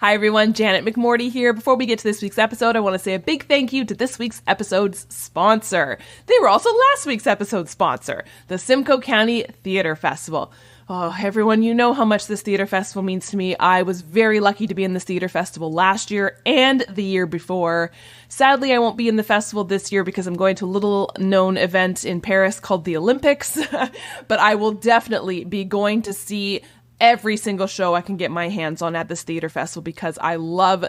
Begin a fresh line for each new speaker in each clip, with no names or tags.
Hi everyone, Janet McMorty here. Before we get to this week's episode, I want to say a big thank you to this week's episode's sponsor. They were also last week's episode's sponsor, the Simcoe County Theatre Festival. Oh, everyone, you know how much this theater festival means to me. I was very lucky to be in this theater festival last year and the year before. Sadly, I won't be in the festival this year because I'm going to a little-known event in Paris called the Olympics, but I will definitely be going to see every single show I can get my hands on at this theater festival because I love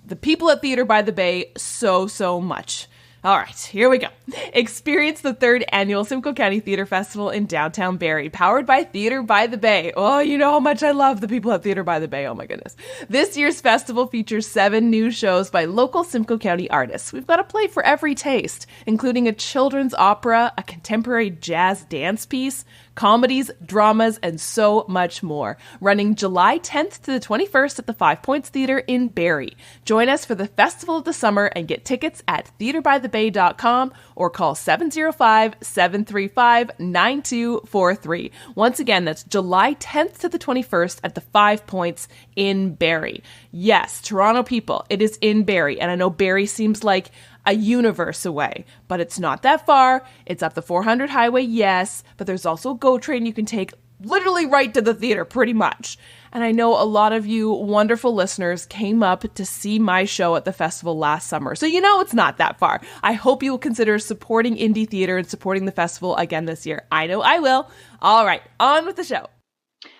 the people at Theater by the Bay so much. All right, here we go. Experience the 3rd annual Simcoe County Theater Festival in downtown Barrie, powered by Theater by the Bay. Oh, you know how much I love the people at Theater by the Bay. Oh my goodness. This year's festival features 7 new shows by local Simcoe County artists. We've got a play for every taste, including a children's opera, a contemporary jazz dance piece, comedies, dramas, and so much more. Running July 10th to the 21st at the 5 Points Theatre in Barrie. Join us for the Festival of the Summer and get tickets at theaterbythebay.com or call 705-735-9243. Once again, that's July 10th to the 21st at the 5 Points in Barrie. Yes, Toronto people, it is in Barrie, and I know Barrie seems like a universe away, but it's not that far. It's up the 400 highway, yes, but there's also a GO train you can take literally right to the theater, pretty much. And I know a lot of you wonderful listeners came up to see my show at the festival last summer, so you know it's not that far. I hope you will consider supporting indie theater and supporting the festival again this year. I know I will. All right, on with the show.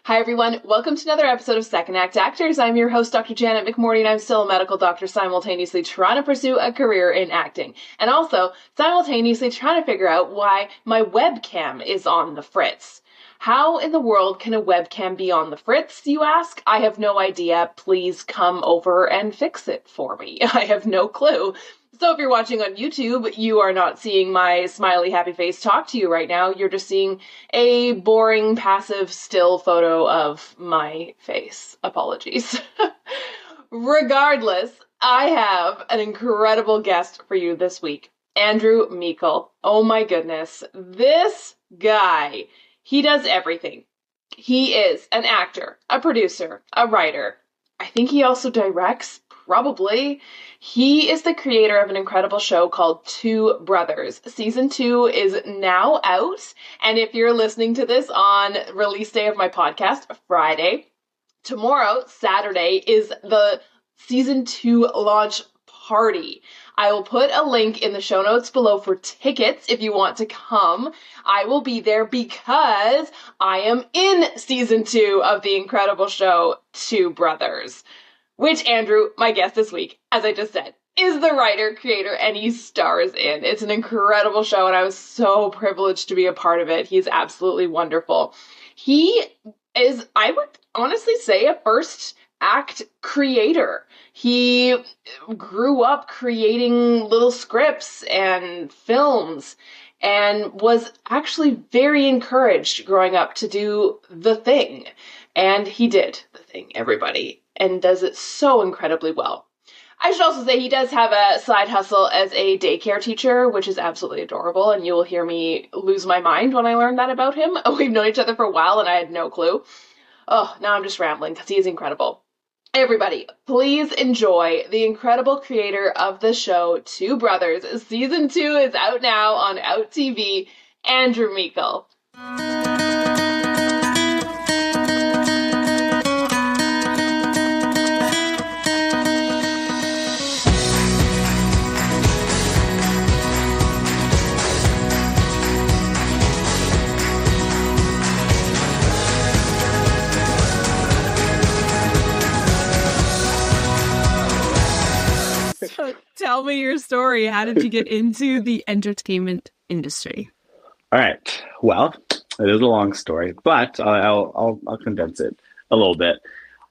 Hi everyone, welcome to another episode of Second Act Actors. I'm your host, Dr. Janet McMorty, and I'm still a medical doctor simultaneously trying to pursue a career in acting. And also, simultaneously trying to figure out why my webcam is on the fritz. How in the world can a webcam be on the fritz, you ask? I have no idea. Please come over and fix it for me. I have no clue. So if you're watching on YouTube, you are not seeing my smiley, happy face talk to you right now. You're just seeing a boring, passive, still photo of my face. Apologies. Regardless, I have an incredible guest for you this week. Andrew Meikle. Oh my goodness. This guy, he does everything. He is an actor, a producer, a writer. I think he also directs. Probably. He is the creator of an incredible show called Two Brothers. Season 2 is now out. And if you're listening to this on release day of my podcast, Friday, tomorrow, Saturday, is the season 2 launch party. I will put a link in the show notes below for tickets if you want to come. I will be there because I am in season 2 of the incredible show Two Brothers, which Andrew, my guest this week, as I just said, is the writer, creator, and he stars in. It's an incredible show, and I was so privileged to be a part of it. He's absolutely wonderful. He is, I would honestly say, a first act creator. He grew up creating little scripts and films and was actually very encouraged growing up to do the thing. And he did the thing, everybody, and does it so incredibly well. I should also say he does have a side hustle as a daycare teacher, which is absolutely adorable, and you will hear me lose my mind when I learn that about him. We've known each other for a while, and I had no clue. Oh, now I'm just rambling, because he is incredible. Everybody, please enjoy the incredible creator of the show, Two Brothers. Season 2 is out now on Out TV, Andrew Meikle. So tell me your story. How did you get into the entertainment industry?
All right. Well, it is a long story, but I'll condense it a little bit.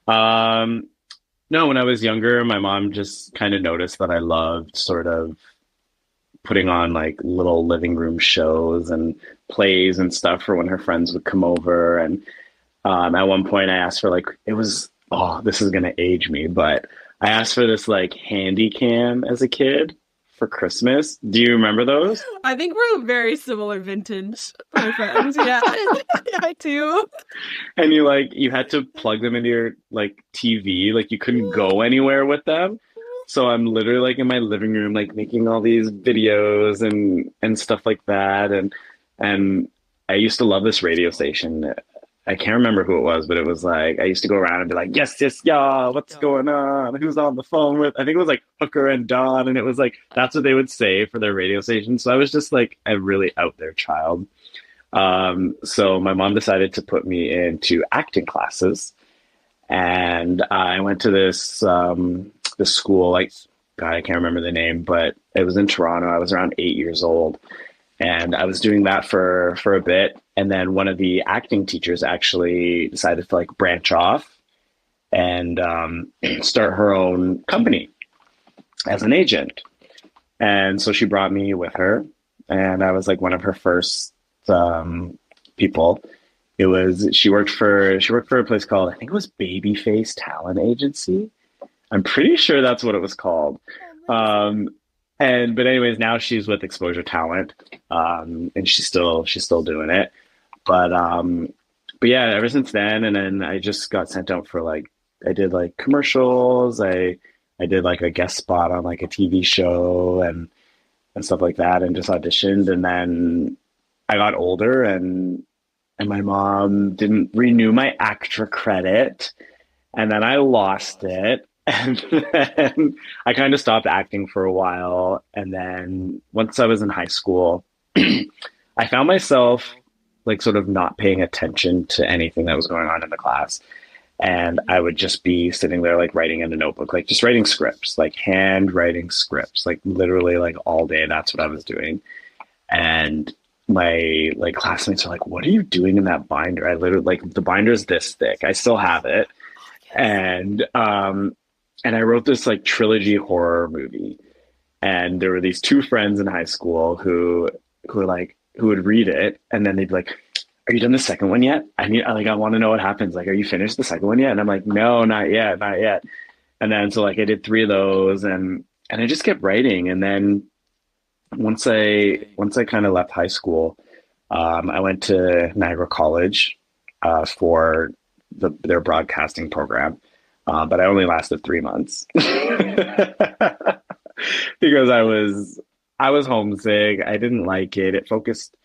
No, when I was younger, my mom just kind of noticed that I loved sort of putting on like little living room shows and plays and stuff for when her friends would come over. And at one point I asked for this is going to age me, but I asked for this like handy cam as a kid for Christmas. Do you remember those?
I think we're very similar vintage, my friends. Yeah, I do.
And you had to plug them into your like TV, like you couldn't go anywhere with them. So I'm literally like in my living room, like making all these videos and stuff like that. And I used to love this radio station. I can't remember who it was, but it was like I used to go around and be like, yes, yes, y'all, what's going on? Who's on the phone with? I think it was like Hooker and Dawn, and it was like that's what they would say for their radio station. So I was just like a really out there child. So my mom decided to put me into acting classes, and I went to this school. Like, God, I can't remember the name, but it was in Toronto. I was around 8 years old, and I was doing that for a bit. And then one of the acting teachers actually decided to like branch off and start her own company as an agent. And so she brought me with her, and I was like one of her first people. It was she worked for a place called, I think it was Babyface Talent Agency. I'm pretty sure that's what it was called. But anyways, now she's with Exposure Talent, and she's still doing it. But yeah, ever since then, and then I just got sent out for like I did like commercials. I did like a guest spot on like a TV show and stuff like that, and just auditioned. And then I got older, and my mom didn't renew my ACTRA credit, and then I lost it. And then I kind of stopped acting for a while. And then once I was in high school, I found myself like sort of not paying attention to anything that was going on in the class. And I would just be sitting there like writing in a notebook, like just writing scripts, like handwriting scripts, like literally like all day. That's what I was doing. And my like classmates are like, what are you doing in that binder? I literally like the binder's this thick. I still have it. And I wrote this like trilogy horror movie, and there were these two friends in high school who would read it, and then they'd be like, "Are you done the second one yet? I want to know what happens. Like, are you finished the second one yet?" And I'm like, "No, not yet, not yet." And then so like I did three of those, and I just kept writing. And then once I kind of left high school, I went to Niagara College for their broadcasting program. But I only lasted 3 months because I was homesick. I didn't like it. It focused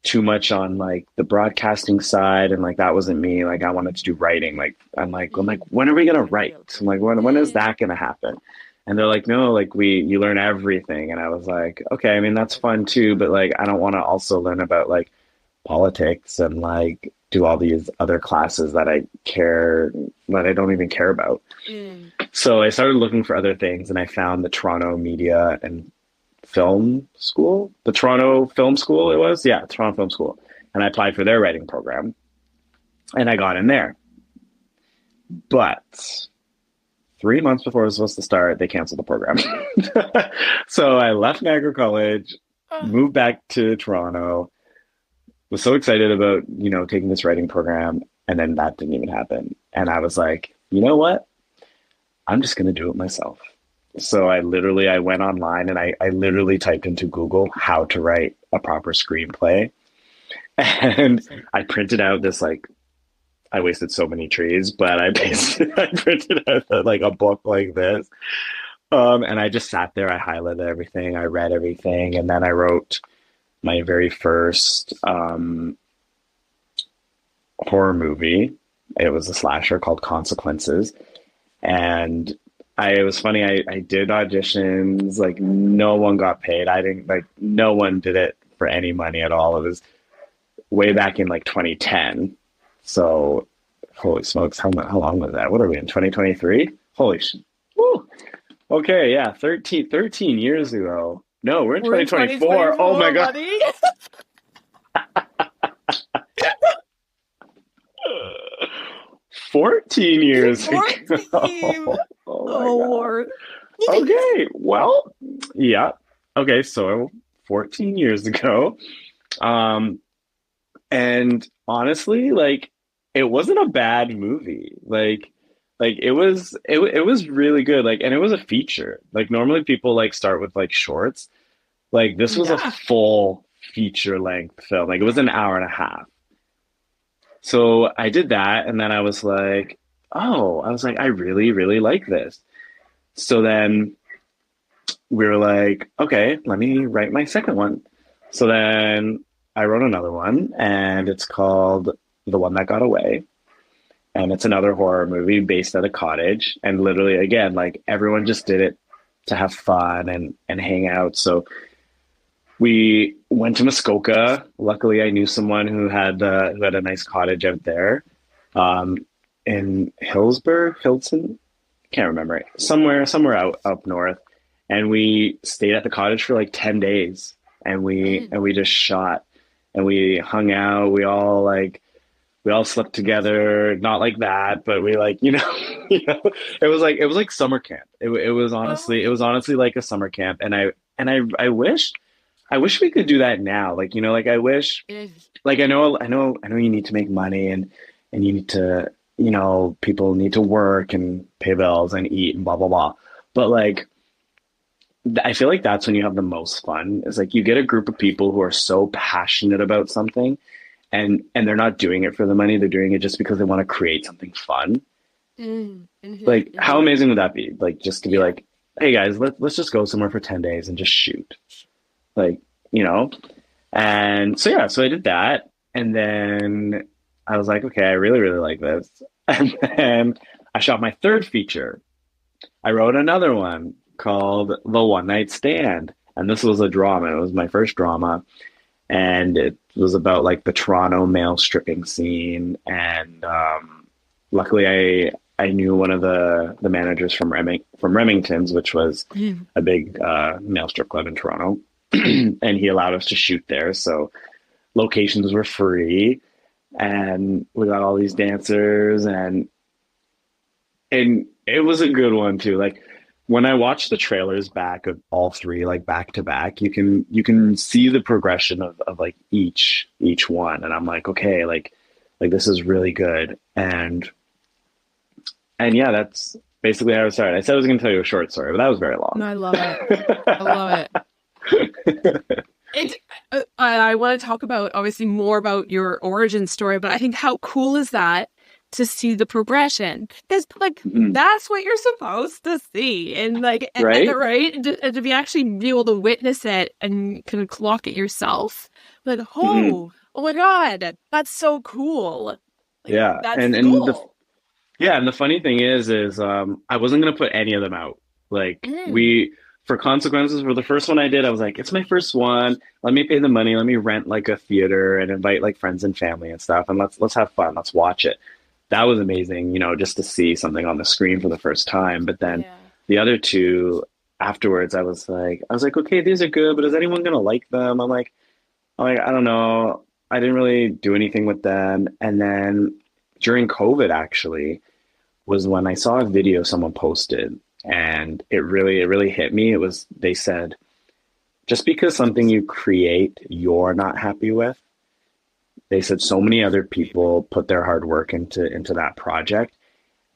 too much on like the broadcasting side, and like that wasn't me. Like I wanted to do writing. Like I'm like, when are we gonna write? I'm like, when is that gonna happen? And they're like, no, like you learn everything. And I was like, okay, I mean that's fun too, but like I don't want to also learn about like politics and like do all these other classes that I don't even care about. So I started looking for other things, and I found the Toronto Media and Film School, the Toronto Film School. It was, yeah, Toronto Film School. And I applied for their writing program, and I got in there. But 3 months before I was supposed to start, they canceled the program. So I left Niagara College, moved back to Toronto, was so excited about, taking this writing program, and then that didn't even happen. And I was like, you know what? I'm just going to do it myself. So I went online, and I literally typed into Google how to write a proper screenplay. And I printed out this, like, I wasted so many trees, but I printed out like a book like this. And I just sat there, I highlighted everything, I read everything, and then I wrote my very first horror movie. It was a slasher called Consequences. And it was funny, I did auditions, like no one got paid. No one did it for any money at all. It was way back in like 2010. So holy smokes, how long was that? What are we in, 2023? Holy shit. Woo. Okay, yeah, 13 years ago. No, we're in 2024. Oh my God. 14 years ago. Oh my God. Okay, well, yeah. Okay, so 14 years ago. And honestly, like, it wasn't a bad movie. Like Like it was really good. Like, and it was a feature. Like normally people like start with like shorts. Like this was a
Yeah.
full feature length film. Like it was an hour and a half. So I did that, and then I was like, oh, I was like, I really, really like this. So then we were like, okay, let me write my second one. So then I wrote another one, and it's called The One That Got Away. And it's another horror movie based at a cottage. And literally, again, like everyone just did it to have fun and hang out. So we went to Muskoka. Luckily, I knew someone who had a nice cottage out there, um, in Hillsburg, Hilton. Can't remember it. Somewhere out up north. And we stayed at the cottage for like 10 days, and we just shot, and we hung out. We all slept together, not like that, but we like, you know, it was like summer camp. It was honestly like a summer camp, and I wish we could do that now. Like, you know, like I wish, like I know you need to make money, and you need to, you know, people need to work and pay bills and eat and blah blah blah. But like I feel like that's when you have the most fun. It's like you get a group of people who are so passionate about something, and they're not doing it for the money, they're doing it just because they want to create something fun. Like how amazing would that be? Like just to be like, hey guys, let's just go somewhere for 10 days and just shoot. Like, you know? And so yeah, so I did that, and then I was like, okay, I really, really like this. And then I shot my third feature. I wrote another one called The One Night Stand. And this was a drama. It was my first drama. And it was about like the Toronto male stripping scene. And luckily I knew one of the managers from Remington's, which was a big male strip club in Toronto. And he allowed us to shoot there. So locations were free. And we got all these dancers, and it was a good one too. Like when I watched the trailers back of all three, like back to back, you can see the progression of like each one. And I'm like, okay, like this is really good. And yeah, that's basically how I started. I said I was gonna tell you a short story, but that was very long.
No, I love it. I love it. I want to talk about obviously more about your origin story, but I think how cool is that to see the progression? Because like that's what you're supposed to see, and like
right,
and to be actually be able to witness it and kind of clock it yourself, like oh my god, that's so cool. Like,
yeah,
that's
and
cool.
and the funny thing is I wasn't gonna put any of them out. Like for consequences for the first one I did, I was like, it's my first one. Let me pay the money. Let me rent like a theater and invite like friends and family and stuff, and let's have fun. Let's watch it. That was amazing, you know, just to see something on the screen for the first time. But then the other two afterwards, I was like, okay, these are good, but is anyone gonna like them? I don't know. I didn't really do anything with them. And then during COVID, actually, was when I saw a video someone posted, and it really hit me. They said, just because something you create you're not happy with, they said so many other people put their hard work into that project,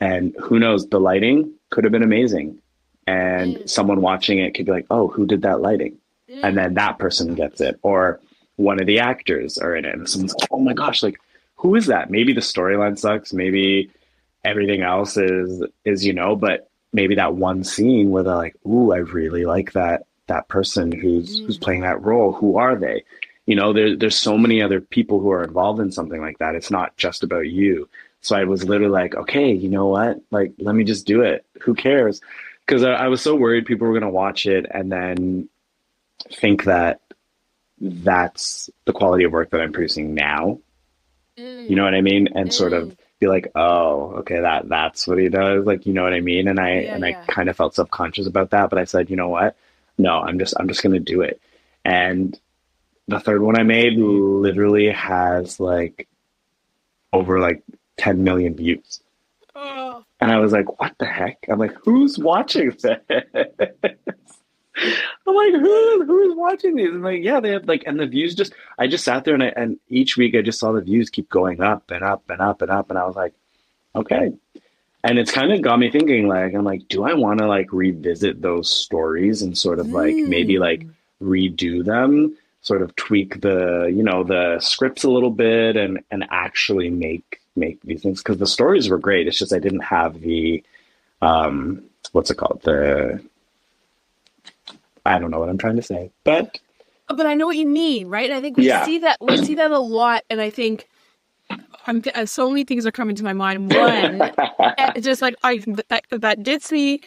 and who knows, the lighting could have been amazing, and someone watching it could be like, oh, who did that lighting? And then that person gets it, or one of the actors are in it, and someone's like, oh my gosh, like who is that? Maybe the storyline sucks, maybe everything else is, you know, but maybe that one scene where they're like, ooh, I really like that person who's playing that role. Who are they? You know, there's so many other people who are involved in something like that. It's not just about you. So I was literally like, okay, you know what? Like, let me just do it. Who cares? Because I was so worried people were going to watch it and then think that that's the quality of work that I'm producing now. You know what I mean? And sort of be like, oh, okay, that's what he does. Like, you know what I mean? And I kind of felt subconscious about that, but I said, you know what? No, I'm just going to do it. And the third one I made literally has like over like 10 million views.
Oh.
And I was like, what the heck? I'm like, who's watching this? I'm like, who's watching these? And like, yeah, they have like, and the views I just sat there and each week I just saw the views keep going up and up and up and up. And I was like, okay. And it's kind of got me thinking, like, I'm like, do I want to like revisit those stories and sort of like maybe like redo them, sort of tweak the, you know, the scripts a little bit and actually make these things? Because the stories were great. It's just I didn't have the what's it called? I don't know what I'm trying to say, but
I know what you mean, right? I think we see that a lot, and I think so many things are coming to my mind. One, just like that gets me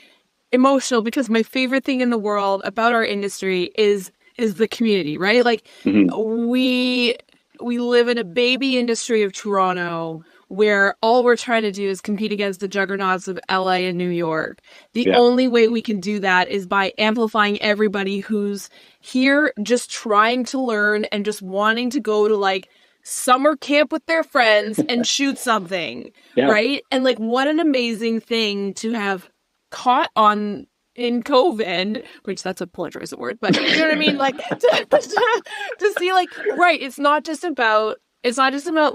emotional, because my favorite thing in the world about our industry is the community, right? Like we live in a baby industry of Toronto where all we're trying to do is compete against the juggernauts of LA and New York. The only way we can do that is by amplifying everybody who's here just trying to learn and just wanting to go to like summer camp with their friends and shoot something, right? And like, what an amazing thing to have caught on in COVID, which that's a plagiarized word, but you know what I mean? Like to see like, right, it's not just about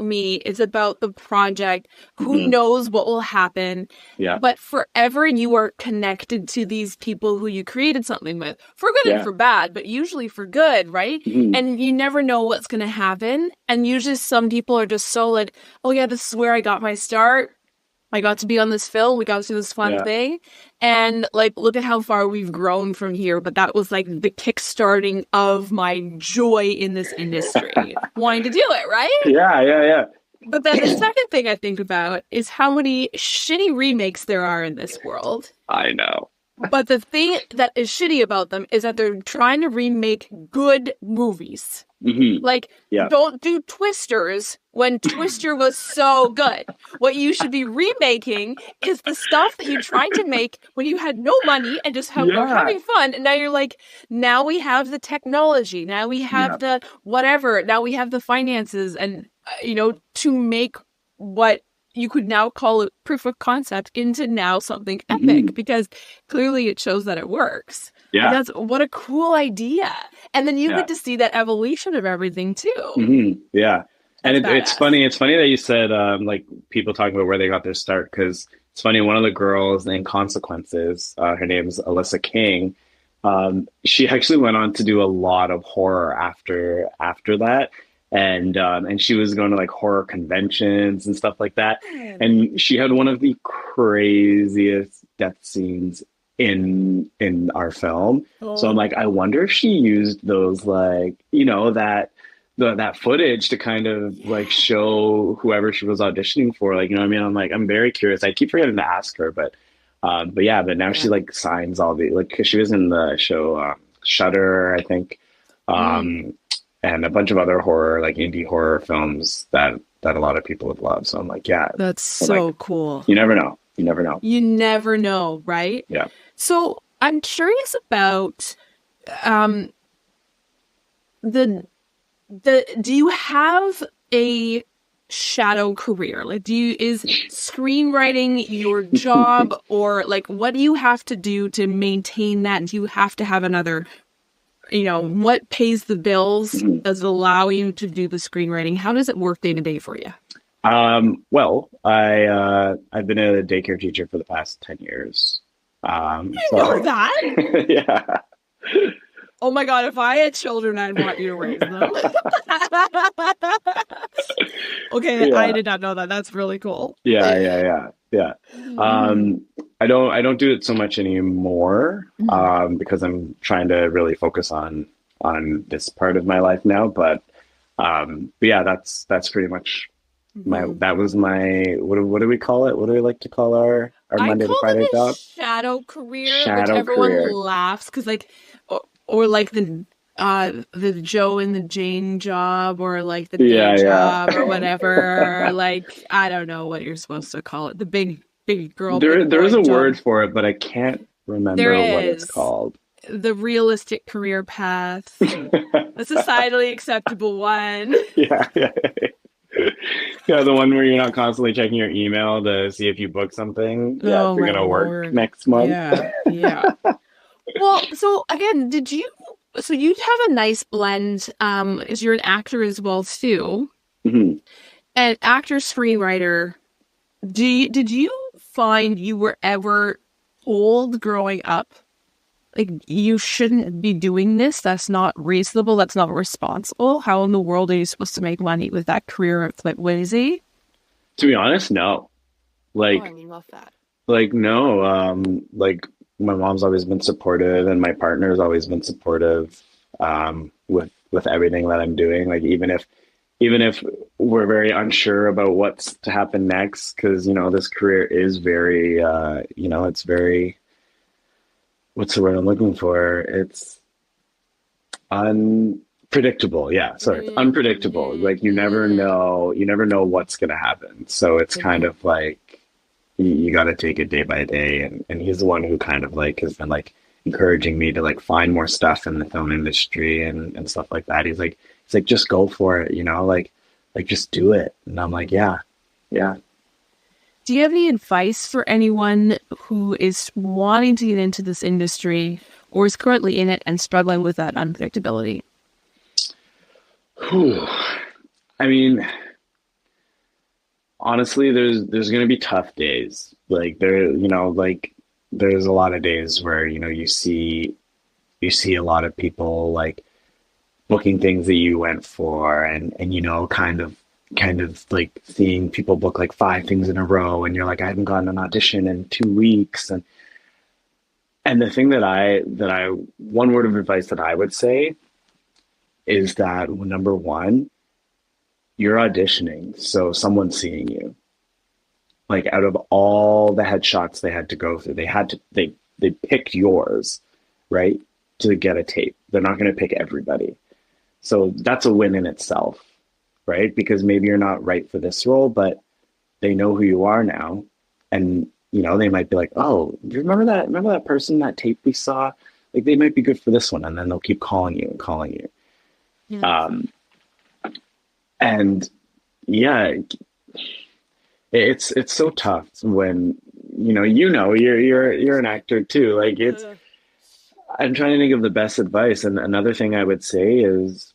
me, it's about the project. Who knows what will happen? Yeah. But forever you are connected to these people who you created something with, for good and for bad, but usually for good, right? And you never know what's going to happen. And usually some people are just so like, oh yeah, this is where I got my start. I got to be on this film. We got to do this fun thing. And like, look at how far we've grown from here. But that was like the kickstarting of my joy in this industry. Wanting to do it, right?
Yeah.
But then the second thing I think about is how many shitty remakes there are in this world.
I know.
But the thing that is shitty about them is that they're trying to remake good movies. Like, don't do Twisters when Twister was so good. What you should be remaking is the stuff that you tried to make when you had no money and just were having fun. And now you're like, now we have the technology. Now we have the whatever. Now we have the finances and, you know, to make what you could now call it proof of concept into now something epic, because clearly it shows that it works. Yeah. And that's what a cool idea. And then you get to see that evolution of everything too.
Yeah. And it's funny. It's funny that you said, like, people talking about where they got their start, because it's funny. One of the girls in Consequences, her name's Alyssa King. She actually went on to do a lot of horror after that. And she was going to like horror conventions and stuff like that. And she had one of the craziest death scenes in our film. So I'm like, I wonder if she used those, like, you know, that footage to kind of like show whoever she was auditioning for, like, you know what I mean? I'm like, I'm very curious. I keep forgetting to ask her, but now she like signs all the, like, 'cause she was in the show Shudder, I think. And a bunch of other horror, like indie horror films that a lot of people would love. So I'm like,
that's so like, cool.
You never know. You
never know, right?
Yeah.
So I'm curious about do you have a shadow career? Like, is screenwriting your job, or like, what do you have to do to maintain that? Do you have to have another, you know, what pays the bills? Does it allow you to do the screenwriting? How does it work day to day for you?
Well, I've been a daycare teacher for the past 10 years.
I know that.
Yeah.
Oh my God, if I had children, I'd want you to raise them. Okay, I did not know that. That's really cool.
Yeah. I don't do it so much anymore, because I'm trying to really focus on this part of my life now. But yeah, that's pretty much that was my, what do we call it? What do we like to call our Monday to Friday job?
Shadow career, which everyone laughs because like, or like the Joe and the Jane job, or like the day job or whatever. Like, I don't know what you're supposed to call it. The big girl.
There's a word for it, but I can't remember what it's called.
The realistic career path. The societally acceptable one.
Yeah. Yeah, the one where you're not constantly checking your email to see if you book something. Yeah, if you're going to work next month.
Yeah. Well, so again, so you have a nice blend, as you're an actor as well too. And actor, screenwriter, did you find you were ever told growing up, like, you shouldn't be doing this? That's not reasonable. That's not responsible. How in the world are you supposed to make money with that career at Flip Whimsy?
To be honest, no. Like,
I love that.
like no. Like my mom's always been supportive, and my partner's always been supportive. With everything that I'm doing. Like even if we're very unsure about what's to happen next, because this career is very, it's very, what's the word I'm looking for? It's unpredictable. Yeah, sorry, it's unpredictable. Like you never know what's gonna happen. So it's kind of like you got to take it day by day. And he's the one who kind of like has been like encouraging me to like find more stuff in the film industry and stuff like that. He's like just go for it, like just do it. And I'm like, yeah.
Do you have any advice for anyone who is wanting to get into this industry or is currently in it and struggling with that unpredictability?
Whew. I mean, honestly, there's going to be tough days. Like there's a lot of days where, you see a lot of people like booking things that you went for and kind of like seeing people book like 5 things in a row, and you're like, I haven't gotten an audition in 2 weeks. And the thing that I one word of advice that I would say is that, number one, you're auditioning, so someone's seeing you. Like out of all the headshots they had to go through, they picked yours, right, to get a tape. They're not going to pick everybody. So that's a win in itself, right? Because maybe you're not right for this role, but they know who you are now. And, they might be like, oh, you remember that person, that tape we saw? Like they might be good for this one. And then they'll keep calling you and calling you. Yeah. And yeah, it's so tough when, you're an actor too. Like I'm trying to think of the best advice. And another thing I would say is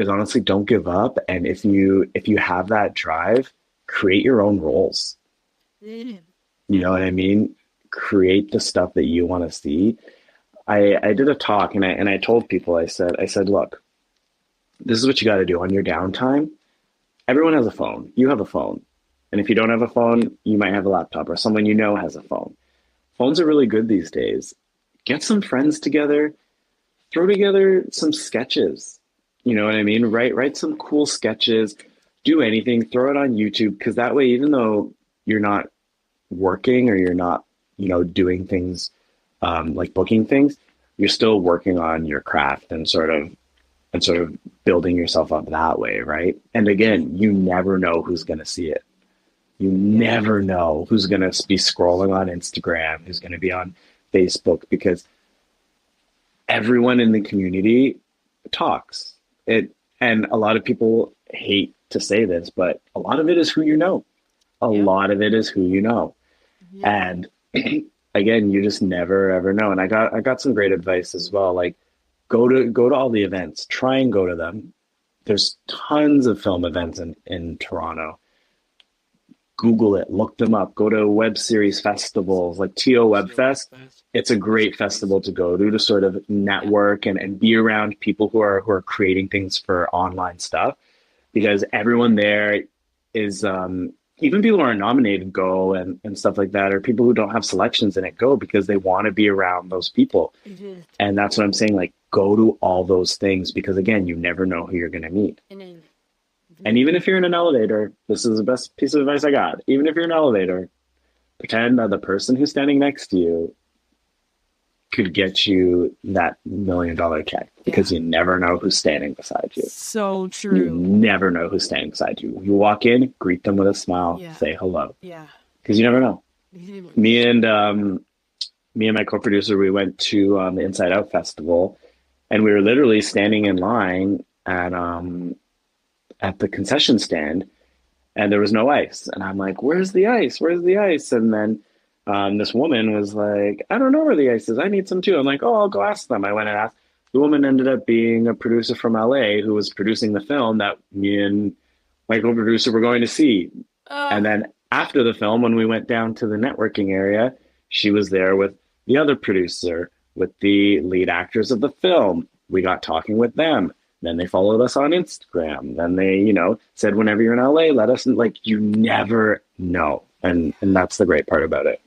honestly, don't give up. And if you have that drive, create your own roles. You know what I mean? Create the stuff that you want to see. I did a talk and I told people, I said, look, this is what you got to do on your downtime. Everyone has a phone. You have a phone. And if you don't have a phone, you might have a laptop, or someone has a phone. Phones are really good these days. Get some friends together, throw together some sketches. You know what I mean? Write some cool sketches, do anything, throw it on YouTube. Because that way, even though you're not working or you're not, doing things like booking things, you're still working on your craft and sort of building yourself up that way, right? And again, you never know who's going to see it. You never know who's going to be scrolling on Instagram, who's going to be on Facebook, because everyone in the community talks. And a lot of people hate to say this, but a lot of it is who you know. A lot of it is who you know. Yeah. And again, you just never ever know. And I got some great advice as well. Like go to all the events, try and go to them. There's tons of film events in Toronto. Google it, look them up, go to web series festivals like TO Webfest. It's a great festival to go to sort of network and be around people who are creating things for online stuff, because everyone there is, even people who are nominated go and stuff like that, or people who don't have selections in it go because they want to be around those people. Mm-hmm. And that's what I'm saying, like go to all those things, because again, you never know who you're going to meet. And even if you're in an elevator, this is the best piece of advice I got. Even if you're in an elevator, pretend that the person who's standing next to you could get you that $1 million check, because you never know who's standing beside you.
So true.
You never know who's standing beside you. You walk in, greet them with a smile, say hello. Yeah. Because you never know. Me and my co-producer, we went to the Inside Out Festival, and we were literally standing in line at the concession stand, and there was no ice. And I'm like, where's the ice? Where's the ice? And then this woman was like, I don't know where the ice is. I need some too. I'm like, oh, I'll go ask them. I went and asked. The woman ended up being a producer from LA who was producing the film that me and my co-producer were going to see. And then after the film, when we went down to the networking area, she was there with the other producer, with the lead actors of the film. We got talking with them. Then they followed us on Instagram. Then they, said, whenever you're in LA, let us, like, you never know. And that's the great part about it.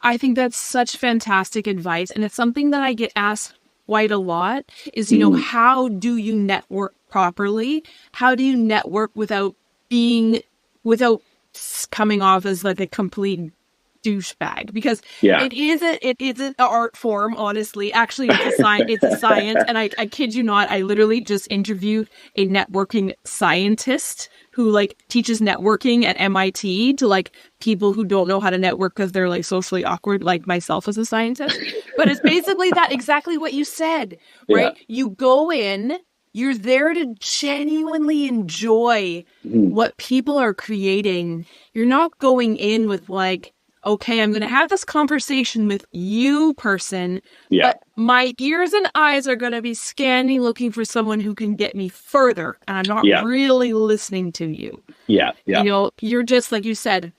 I think that's such fantastic advice. And it's something that I get asked quite a lot is, how do you network properly? How do you network without coming off as like a complete douchebag? Because it is an art form, honestly. Actually, it's a science. And I kid you not, I literally just interviewed a networking scientist who like teaches networking at MIT to like people who don't know how to network because they're like socially awkward, like myself as a scientist. But it's basically that exactly what you said, right? Yeah. You go in, you're there to genuinely enjoy what people are creating. You're not going in with like, okay, I'm going to have this conversation with you, person, but my ears and eyes are going to be scanning, looking for someone who can get me further, and I'm not really listening to you.
Yeah.
You're just, like you said,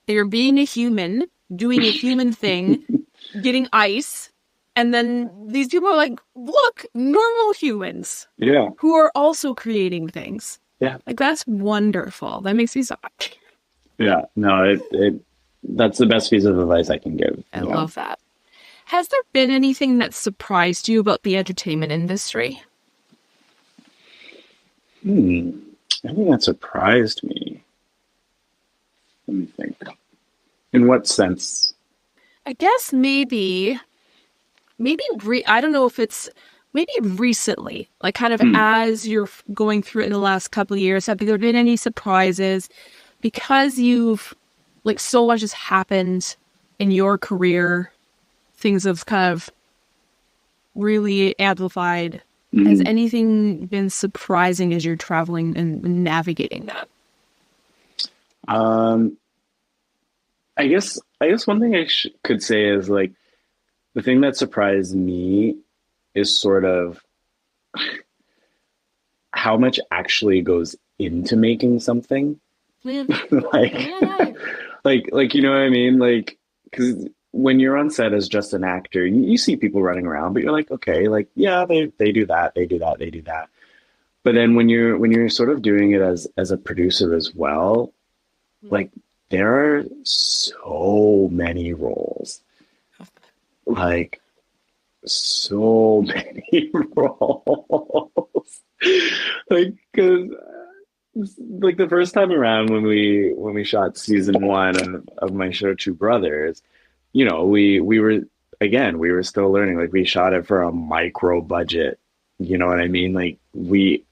you're being a human, doing a human thing, getting ice, and then these people are like, look, normal humans who are also creating things.
Yeah.
Like, that's wonderful. That makes me so happy.
Yeah, no, that's the best piece of advice I can give.
I love that. Has there been anything that surprised you about the entertainment industry?
I think that surprised me. Let me think. In what sense?
I guess maybe I don't know if it's maybe recently, like kind of as you're going through it in the last couple of years, have there been any surprises? Because you've like so much has happened in your career, things have kind of really amplified. Has anything been surprising as you're traveling and navigating that?
I guess one thing I could say is like the thing that surprised me is sort of how much actually goes into making something. like you know what I mean? Like, because when you're on set as just an actor, you see people running around, but you're like, okay, like, yeah, they do that, they do that, they do that. But then when you're sort of doing it as a producer as well, like there are so many roles, like so many roles, like because. Like the first time around when we shot season 1 of my show Two Brothers, we were still learning. Like we shot it for a micro budget, you know what I mean? Like we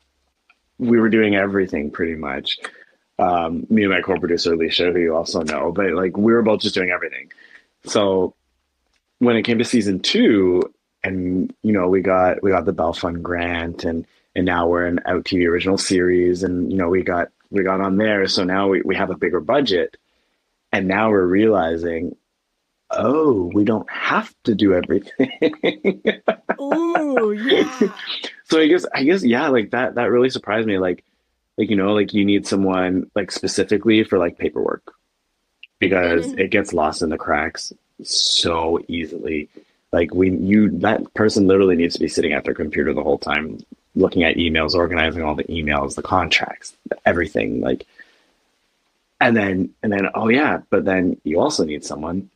were doing everything pretty much. Me and my co-producer Alicia, who you also know, but like we were both just doing everything. So when it came to season 2, and we got the Bell Fund grant, and now we're an Out TV original series, and we got on there, so now we have a bigger budget, and now we're realizing, oh, we don't have to do everything.
Oh yeah.
So I guess yeah, like that really surprised me. Like you need someone like specifically for like paperwork, because it gets lost in the cracks so easily. Like that person literally needs to be sitting at their computer the whole time, looking at emails, organizing all the emails, the contracts, everything. Like, and then, oh yeah, but then you also need someone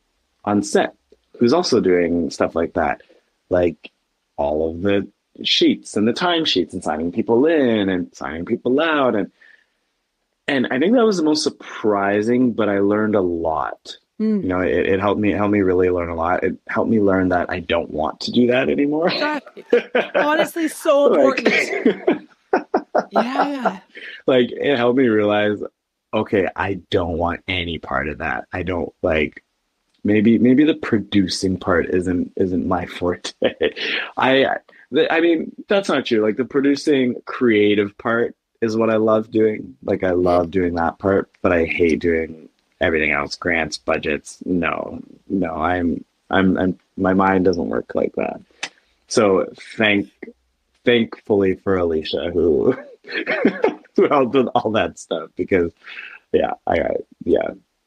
on set who's also doing stuff like that, like all of the sheets and the time sheets and signing people in and signing people out. And I think that was the most surprising, but I learned a lot. It helped me really learn a lot. It helped me learn that I don't want to do that anymore.
Honestly, so important. Yeah.
Like it helped me realize, okay, I don't want any part of that. I don't like, maybe the producing part isn't my forte. I mean, that's not true. Like the producing creative part is what I love doing. Like I love doing that part, but I hate doing everything else, grants, budgets. No, I'm my mind doesn't work like that. So thankfully for Alicia, who helped with all that stuff, because yeah.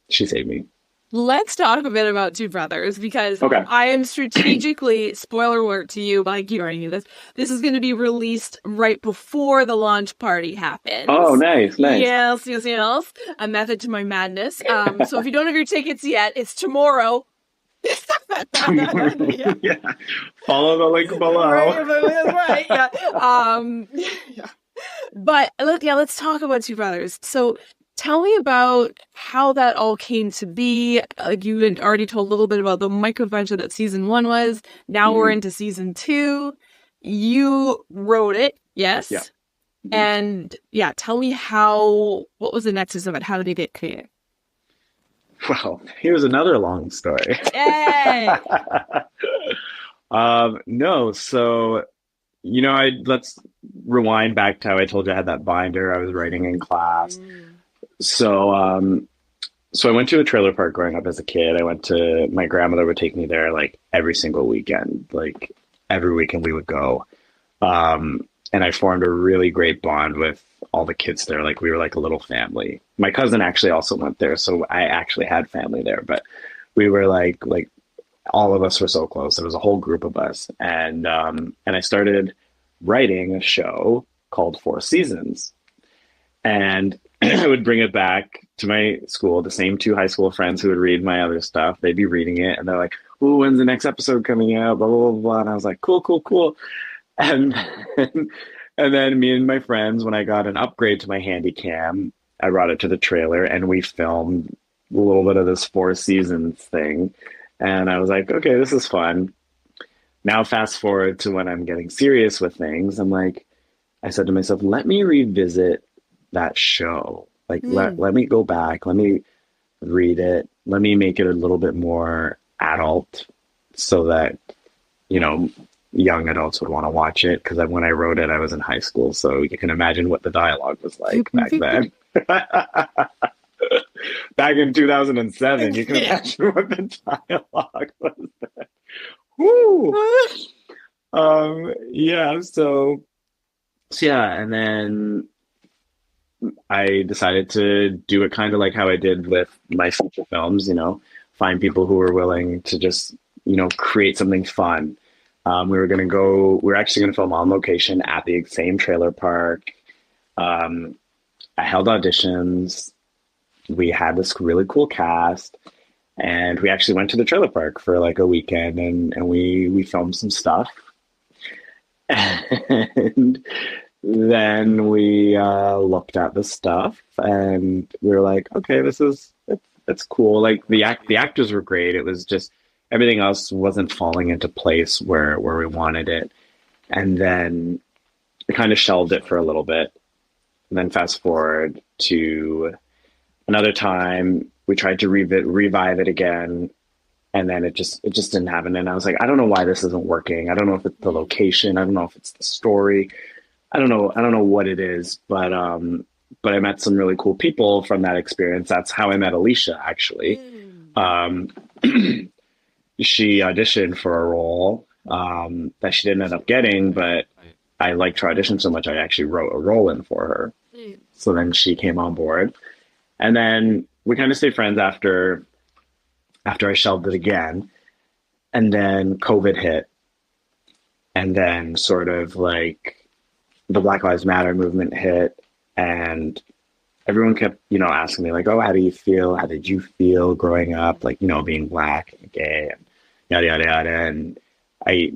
she saved me.
Let's talk a bit about Two Brothers, because
Okay.
I am strategically, spoiler alert to you, like you already knew this is going to be released right before the launch party happens.
Oh, nice.
Yes. A method to my madness. So if you don't have your tickets yet, it's tomorrow.
Yeah. Follow the link below.
Right. Yeah. Yeah. But let's talk about Two Brothers. So tell me about how that all came to be. Like you had already told a little bit about the micro-adventure that season 1 was. Now we're into season 2. You wrote it, yes?
Yeah.
And tell me what was the nexus of it? How did it create?
Well, here's another long story.
Yay!
No, so let's rewind back to how I told you I had that binder I was writing in class. So I went to a trailer park growing up as a kid. My grandmother would take me there like every single weekend. Like every weekend we would go. And I formed a really great bond with all the kids there. Like we were like a little family. My cousin actually also went there, so I actually had family there. But we were like all of us were so close. There was a whole group of us, and I started writing a show called Four Seasons, and I would bring it back to my school. The same 2 high school friends who would read my other stuff, they'd be reading it, and they're like, "Ooh, when's the next episode coming out?" Blah blah blah blah. And I was like, "Cool." And then me and my friends, when I got an upgrade to my handy cam, I brought it to the trailer and we filmed a little bit of this Four Seasons thing. And I was like, okay, this is fun. Now fast forward to when I'm getting serious with things. I said to myself, let me revisit that show. Like, let me go back. Let me read it. Let me make it a little bit more adult so that, young adults would want to watch it, because when I wrote it, I was in high school, so you can imagine what the dialogue was like back then. Back in 2007, you can imagine what the dialogue was then. Woo! And then I decided to do it kind of like how I did with my feature films, find people who were willing to just, create something fun. We were actually going to film on location at the same trailer park. I held auditions. We had this really cool cast, and we actually went to the trailer park for like a weekend, and we filmed some stuff. And then we looked at the stuff, and we were like, okay, it's cool. Like the actors were great. It was just everything else wasn't falling into place where we wanted it. And then we kind of shelved it for a little bit. And then fast forward to another time, we tried to revive it again. And then it just didn't happen. And I was like, I don't know why this isn't working. I don't know if it's the location. I don't know if it's the story. I don't know what it is, but I met some really cool people from that experience. That's how I met Alicia, actually. She auditioned for a role that she didn't end up getting, but I liked her audition so much I actually wrote a role in for her. So then she came on board, and then we kind of stayed friends after I shelved it again, and then COVID hit, and then sort of like the Black Lives Matter movement hit, and everyone kept, asking me like, oh, how do you feel? How did you feel growing up? Like, being Black and gay and yada, yada, yada. And I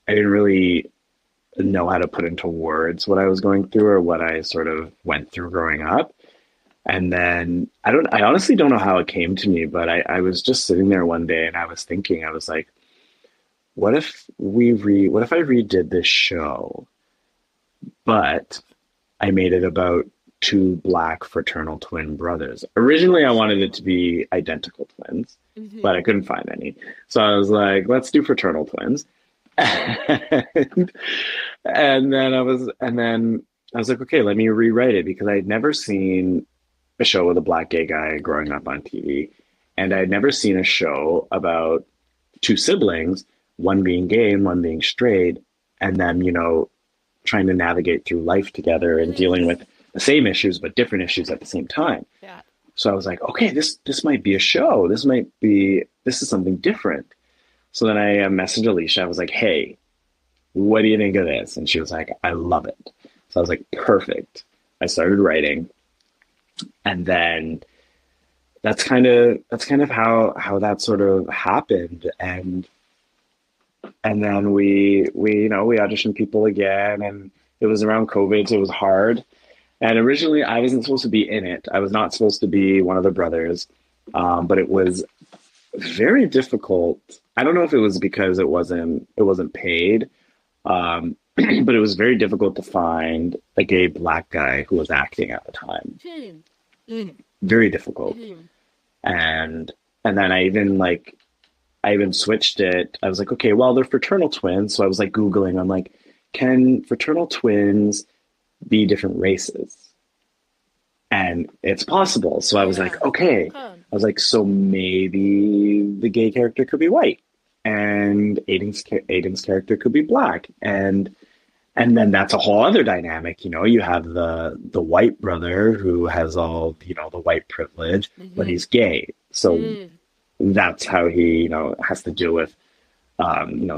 didn't really know how to put into words what I was going through or what I sort of went through growing up. And then I honestly don't know how it came to me, but I was just sitting there one day and I was thinking, I was like, what if I redid this show, but I made it about 2 Black fraternal twin brothers. Originally, I wanted it to be identical twins, but I couldn't find any. So I was like, let's do fraternal twins. and then I was like, okay, let me rewrite it, because I had never seen a show with a Black gay guy growing up on TV. And I had never seen a show about 2 siblings, one being gay and one being straight, and them, trying to navigate through life together and dealing with the same issues, but different issues at the same time.
Yeah.
So I was like, okay, this might be a show. This is something different. So then I messaged Alicia. I was like, hey, what do you think of this? And she was like, I love it. So I was like, perfect. I started writing. And then that's kind of how that sort of happened. And then we auditioned people again, and it was around COVID, so it was hard. And originally I wasn't supposed to be in it. I was not supposed to be one of the brothers. But it was very difficult. I don't know if it was because it wasn't paid. But it was very difficult to find a gay Black guy who was acting at the time. Very difficult. And then I even switched it. I was like, okay, well, they're fraternal twins. So I was like Googling, I'm like, can fraternal twins be different races? And it's possible. So I was like, okay. I was like, so maybe the gay character could be white, and Aiden's character could be Black. And then that's a whole other dynamic. You have the white brother who has all, the white privilege, but he's gay. So that's how he, has to deal with,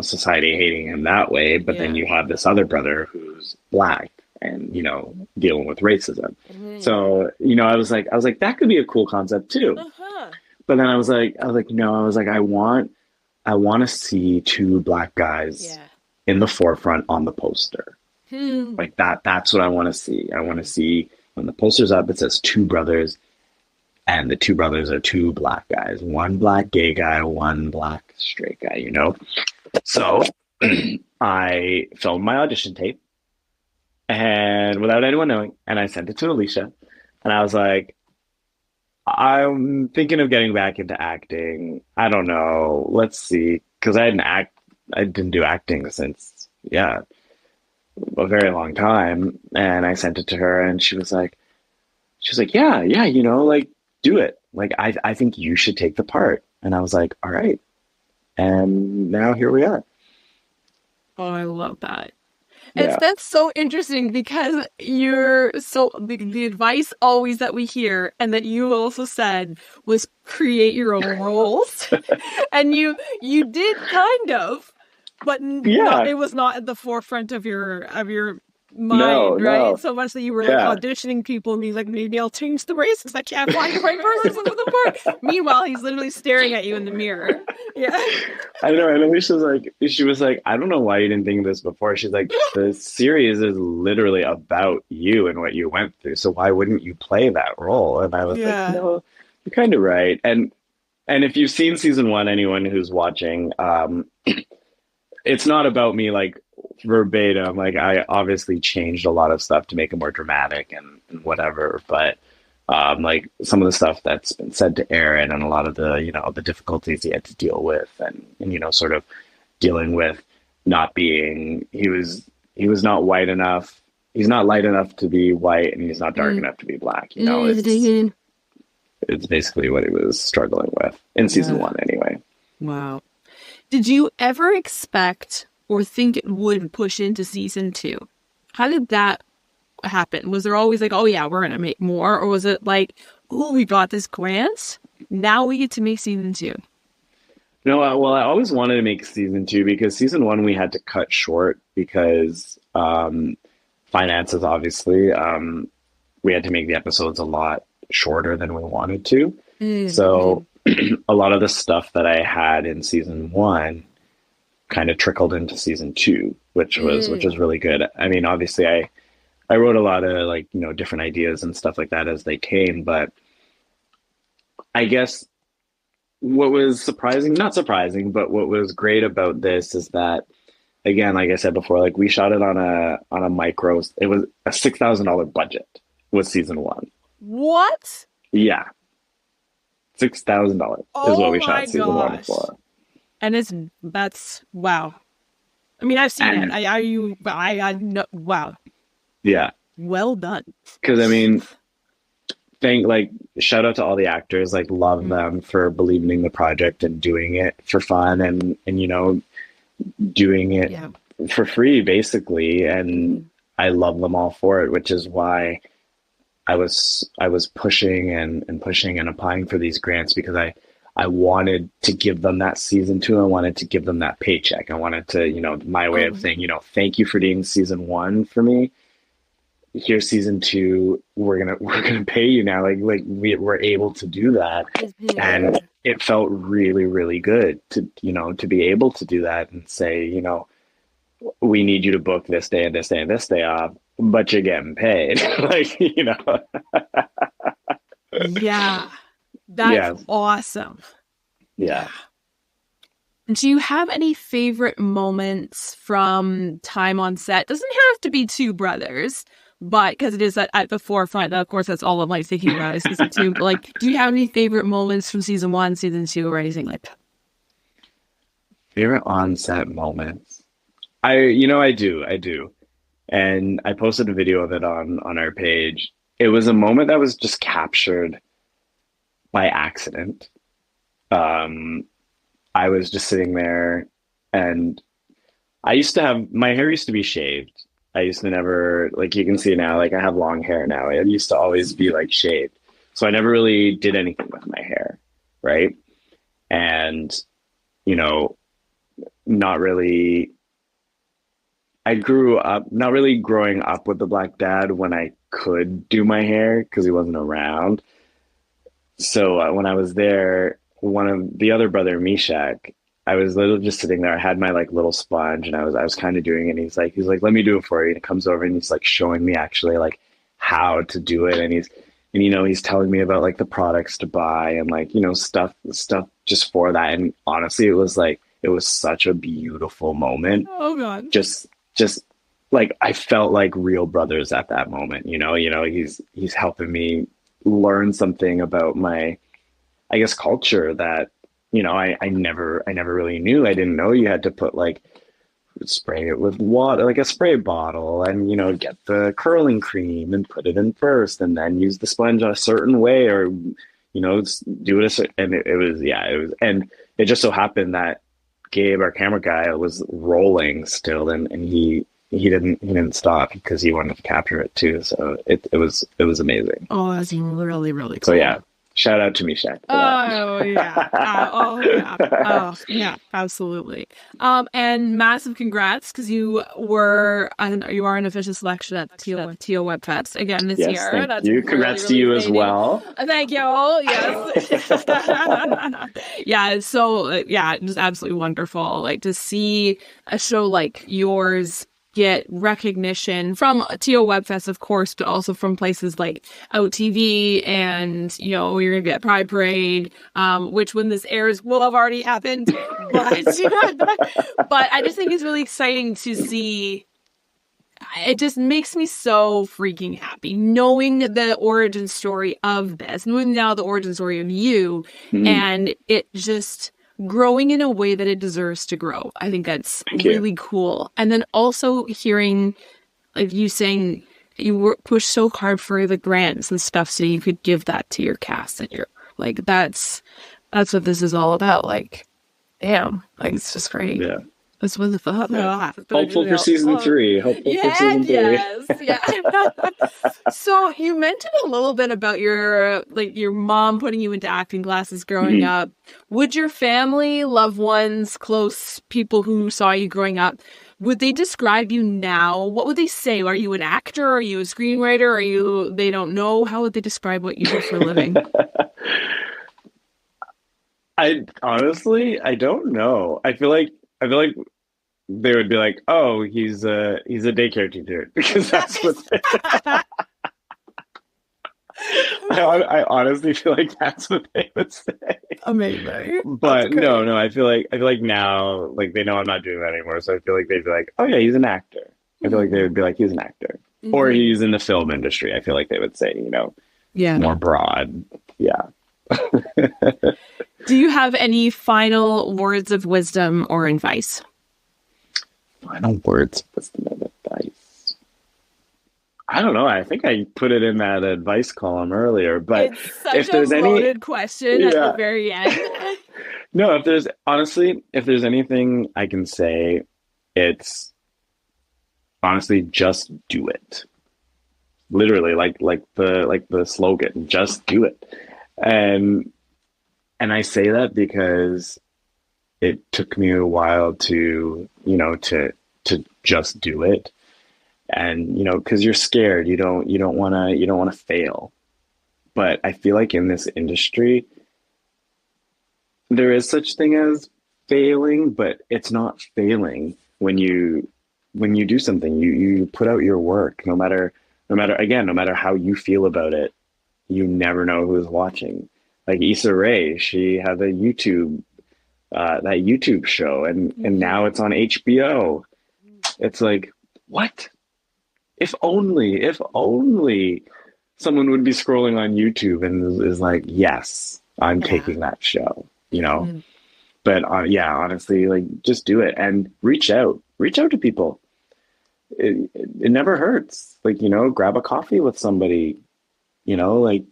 society hating him that way. But then you have this other brother who's Black and, dealing with racism. So, I was like, that could be a cool concept too. But then I was like, I want to see two Black guys in the forefront on the poster. Like that's what I want to see. I want to see when the poster's up, it says two brothers, and the two brothers are two Black guys, one Black gay guy, one Black straight guy, So I filmed my audition tape, and without anyone knowing, and I sent it to Alicia, and I was like, I'm thinking of getting back into acting. I don't know. Let's see. Because I didn't do acting since, a very long time. And I sent it to her, and she was like, yeah, do it. Like, I think you should take the part. And I was like, all right. And now here we are.
Oh, I love that.
Yeah.
That's so interesting because the advice always that we hear and that you also said was create your own roles. And you did kind of, but it was not at the forefront of your mind, right?
No.
So much that you were like auditioning people and he's like, maybe I'll change the races. I can't find the right person for the part. Meanwhile, he's literally staring at you in the mirror. Yeah.
I know. And Alicia's she was like, I don't know why you didn't think of this before. She's like, the series is literally about you and what you went through. So why wouldn't you play that role? And I was like, no, you're kind of right. And if you've seen season 1, anyone who's watching, it's not about me like verbatim. Like, I obviously changed a lot of stuff to make it more dramatic and whatever, but like some of the stuff that's been said to Aaron and a lot of the the difficulties he had to deal with, and sort of dealing with not being, he was not white enough, he's not light enough to be white, and he's not dark enough to be Black. It's basically what he was struggling with in season 1 anyway.
Wow. Did you ever expect or think it would push into season 2? How did that happen? Was there always like, oh yeah, we're going to make more? Or was it like, oh, we got this grant, now we get to make season 2?
No, well, I always wanted to make season 2 because season 1 we had to cut short because finances, obviously. We had to make the episodes a lot shorter than we wanted to. So a lot of the stuff that I had in season 1 kind of trickled into season 2, which was really good. I mean, obviously I wrote a lot of like, different ideas and stuff like that as they came, but I guess what was not surprising, but what was great about this is that, again, like I said before, like we shot it on a micro, it was a $6,000 budget was season 1.
What?
Yeah. $6,000 is what we shot season 1 for.
And that's wow. I mean, I've seen it. I know. Wow.
Yeah.
Well done.
Because I mean, shout out to all the actors. Like, love them for believing in the project and doing it for fun and doing it for free, basically. And I love them all for it, which is why I was pushing and pushing and applying for these grants because I wanted to give them that season two. I wanted to give them that paycheck. I wanted to, you know, my way of saying, you know, thank you for doing season one for me. Here's season two. We're gonna pay you now. Like we're able to do that, and it felt really, really good to, you know, to be able to do that and say, you know, we need you to book this day and this day and this day off, but you're getting paid. Like, you know.
Yeah. That's awesome.
Yeah.
Do you have any favorite moments from time on set? Doesn't have to be Two Brothers, but because it is at the forefront. Of course, that's all I'm like thinking about is season two. But like, do you have any favorite moments from season one, season two, or anything like that?
Favorite on-set moments? I do. And I posted a video of it on our page. It was a moment that was just captured by accident. I was just sitting there, and my hair used to be shaved. I used to never, like, you can see now, like, I have long hair now. It used to always be like shaved. So I never really did anything with my hair, right? And, you know, I grew up not really growing up with the Black Dad when I could do my hair because he wasn't around. So when I was there, one of the other brother, Mishak, I was literally just sitting there. I had my like little sponge, and I was kind of doing it. And he's like, let me do it for you. And he comes over and he's like showing me actually like how to do it. And you know, he's telling me about like the products to buy and like, you know, stuff just for that. And honestly, it was such a beautiful moment.
Oh God.
Just like I felt like real brothers at that moment. You know, he's helping me learn something about my, I guess, culture that, you know, I never really knew. I didn't know you had to put like spray it with water, like a spray bottle, and, you know, get the curling cream and put it in first, and then use the sponge a certain way, or, you know, do it and it was, and it just so happened that Gabe, our camera guy, was rolling still, and he didn't stop because he wanted to capture it too. So it was amazing.
Oh, that's really, really cool.
So yeah. Shout out to Mishak.
Oh yeah. Oh yeah, absolutely. And massive congrats, because you are an official selection at TO Web Fest again this year.
Thank
That's
you. Congrats to you as well.
Thank you. Yes. Yeah. So yeah, it was absolutely wonderful. Like to see a show like yours get recognition from TO Webfest, of course, but also from places like OutTV, and, you know, you're going to get Pride Parade, which when this airs will have already happened. But, but I just think it's really exciting to see. It just makes me so freaking happy knowing the origin story of this, knowing now the origin story of you, and it just growing in a way that it deserves to grow. I think that's really cool. And then also hearing, like, you saying you pushed so hard for the grants and stuff so you could give that to your cast, and you're like, that's what this is all about. Like, damn, like, it's just great.
Yeah.
That's what the fuck.
Hopeful for season 3.
Yes. So you mentioned a little bit about your mom putting you into acting classes growing up. Would your family, loved ones, close people who saw you growing up, would they describe you now? What would they say? Are you an actor? Are you a screenwriter? They don't know? How would they describe what you do for a living?
I don't know. I feel like they would be like, "Oh, he's a daycare teacher," because that's what. I honestly feel like that's what they would say.
Amazing.
But no, I feel like now, like, they know I'm not doing that anymore, so I feel like they'd be like, "Oh yeah, he's an actor." I feel like they would be like, "He's an actor," or he's in the film industry. I feel like they would say, you know, more broad. Yeah.
Do you have any final words of wisdom or advice?
Final words of wisdom and advice. I don't know. I think I put it in that advice column earlier, but
it's such a loaded question at the very end.
No, if there's anything I can say, it's honestly just do it. literally like the slogan, just do it. And I say that because it took me a while to, to just do it. And, because you're scared, you don't want to fail. But I feel like in this industry, there is such thing as failing, but it's not failing when you do something. You put out your work, no matter how you feel about it, you never know who's watching. Like Issa Rae, she had that YouTube show, and now it's on HBO. It's like, what? If only someone would be scrolling on YouTube and is like, yes, I'm taking that show, But honestly, like, just do it and reach out to people. It never hurts. Like, grab a coffee with somebody, like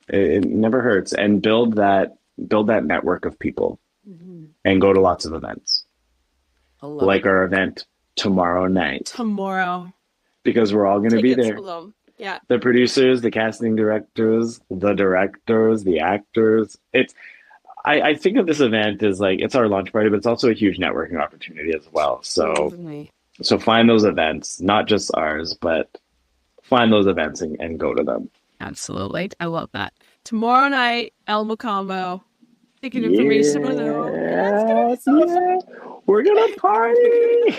it never hurts, and build that network of people, and go to lots of events. Like our event tomorrow night. Because we're all going to be there.
Yeah.
The producers, the casting directors, the actors. I think of this event as like, it's our launch party, but it's also a huge networking opportunity as well. So find those events, not just ours, but find those events and go to them.
Absolutely. I love that. Tomorrow night, El Macombo. Taking information with
We're going to party.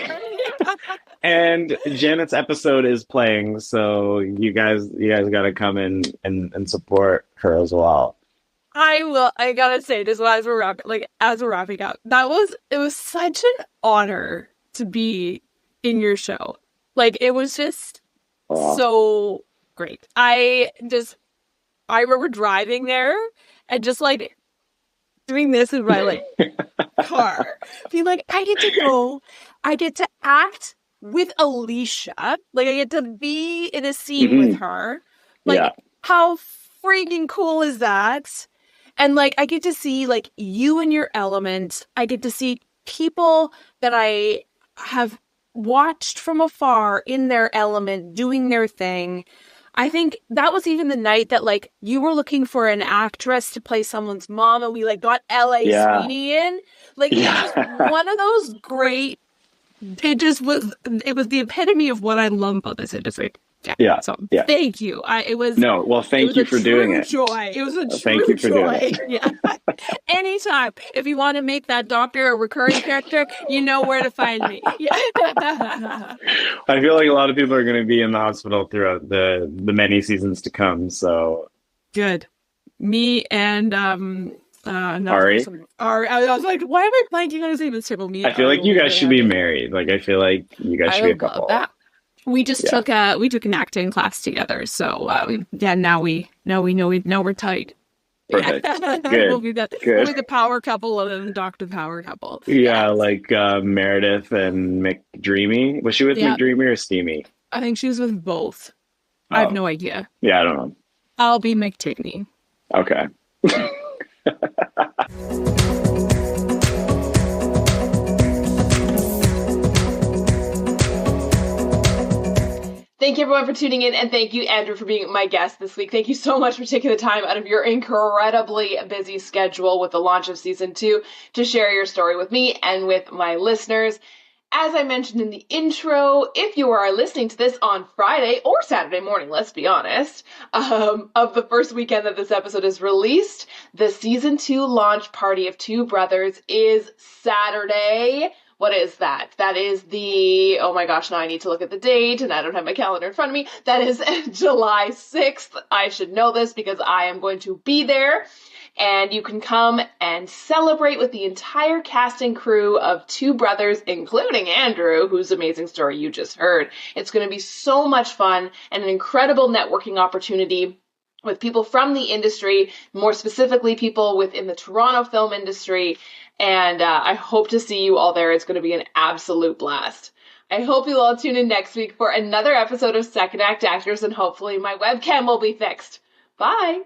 And Janet's episode is playing, so you guys got to come in and support her as well.
I will. I gotta say, just as we're wrapping up, it was such an honor to be in your show. Like, it was just so great. I remember driving there and just like doing this in my car, being like, I get to act with Alicia. Like, I get to be in a scene with her. Like, how freaking cool is that? And like, I get to see like you in your element. I get to see people that I have watched from afar in their element, doing their thing. I think that was even the night that like you were looking for an actress to play someone's mom, and we like got L.A. Sweeney in. Like, it was just one of those great. It was the epitome of what I love about this industry. So thank you.
Thank you for doing it.
Joy. It was a true joy. Yeah. Anytime. If you want to make that doctor a recurring character, you know where to find me. Yeah.
I feel like a lot of people are going to be in the hospital throughout the many seasons to come. So
good. Me and
Ari.
I was like, why am I blanking on his name?
I feel like you guys should be married. Like, I feel like you guys should be a couple.
That. We just took an acting class together, so now we know we're tight.
Perfect. Good.
We'll be the power couple and the Dr. Power couple.
Yeah, like Meredith and McDreamy. Was she with McDreamy or Steamy?
I think she was with both. I have no idea.
Yeah, I don't know.
I'll be McTigney.
Okay.
Thank you, everyone, for tuning in, and thank you, Andrew, for being my guest this week. Thank you so much for taking the time out of your incredibly busy schedule with the launch of Season 2 to share your story with me and with my listeners. As I mentioned in the intro, if you are listening to this on Friday or Saturday morning, let's be honest, of the first weekend that this episode is released, the Season 2 launch party of Two Brothers is Saturday. What is that? That is oh my gosh, now I need to look at the date, and I don't have my calendar in front of me. That is July 6th. I should know this because I am going to be there. And you can come and celebrate with the entire cast and crew of Two Brothers, including Andrew, whose amazing story you just heard. It's going to be so much fun and an incredible networking opportunity with people from the industry, more specifically people within the Toronto film industry. And I hope to see you all there. It's going to be an absolute blast. I hope you'll all tune in next week for another episode of Second Act Actors, and hopefully my webcam will be fixed. Bye!